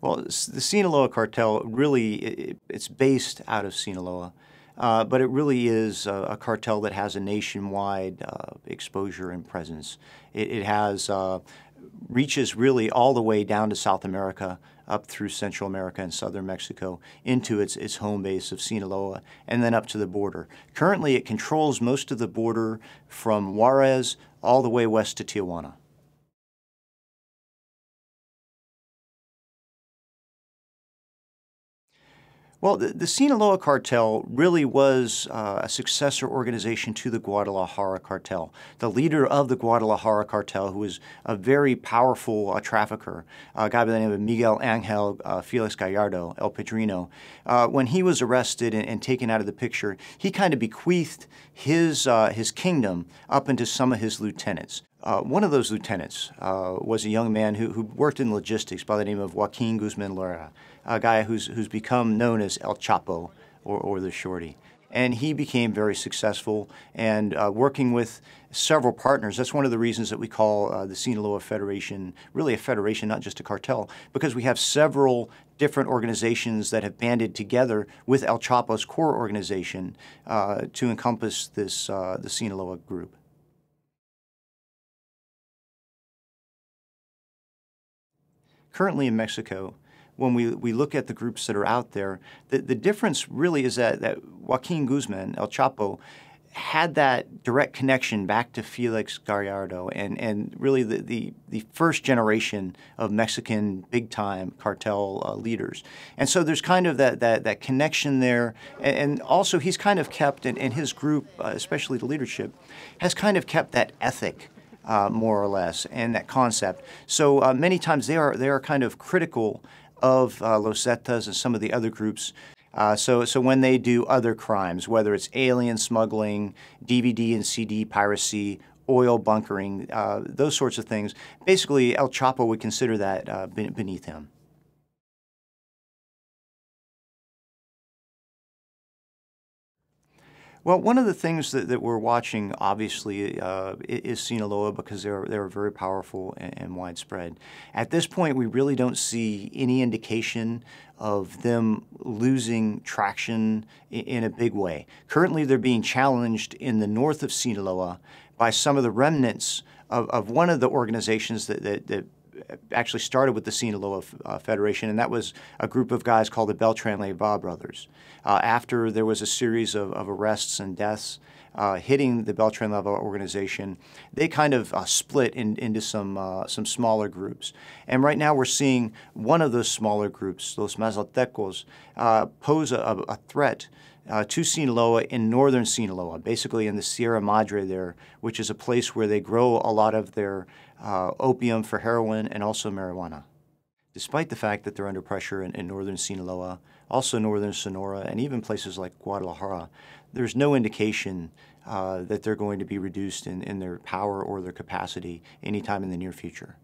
Well, the Sinaloa cartel really, it's based out of Sinaloa, but it really is a cartel that has a nationwide exposure and presence. It has reaches really all the way down to South America, up through Central America and southern Mexico, into its home base of Sinaloa, and then up to the border. Currently, it controls most of the border from Juarez all the way west to Tijuana. Well, the Sinaloa cartel really was a successor organization to the Guadalajara cartel. The leader of the Guadalajara cartel, who was a very powerful trafficker, a guy by the name of Miguel Angel Felix Gallardo, El Padrino, when he was arrested and taken out of the picture, he kind of bequeathed his kingdom up into some of his lieutenants. One of those lieutenants was a young man who worked in logistics by the name of Joaquin Guzman Lara, a guy who's become known as El Chapo, or the Shorty. And he became very successful and working with several partners. That's one of the reasons that we call the Sinaloa Federation really a federation, not just a cartel, because we have several different organizations that have banded together with El Chapo's core organization to encompass this the Sinaloa group. Currently in Mexico, when we look at the groups that are out there, the difference really is that Joaquin Guzman, El Chapo, had that direct connection back to Felix Gallardo and really the first generation of Mexican big-time cartel leaders. And so there's kind of that connection there. And also he's kind of kept, in his group, especially the leadership, has kind of kept that ethic more or less, and that concept. So many times they are kind of critical of Los Zetas and some of the other groups. So when they do other crimes, whether it's alien smuggling, DVD and CD piracy, oil bunkering, those sorts of things, basically El Chapo would consider that beneath him. Well, one of the things that we're watching, obviously, is Sinaloa because they're very powerful and widespread. At this point, we really don't see any indication of them losing traction in a big way. Currently, they're being challenged in the north of Sinaloa by some of the remnants of one of the organizations that actually started with the Sinaloa Federation, and that was a group of guys called the Beltran-Leyva brothers. After there was a series of arrests and deaths hitting the Beltran-Leyva organization, they kind of split into some smaller groups. And right now we're seeing one of those smaller groups, those Mazatecos, pose a threat to Sinaloa in northern Sinaloa, basically in the Sierra Madre there, which is a place where they grow a lot of their opium for heroin and also marijuana. Despite the fact that they're under pressure in northern Sinaloa, also northern Sonora, and even places like Guadalajara, there's no indication that they're going to be reduced in their power or their capacity anytime in the near future.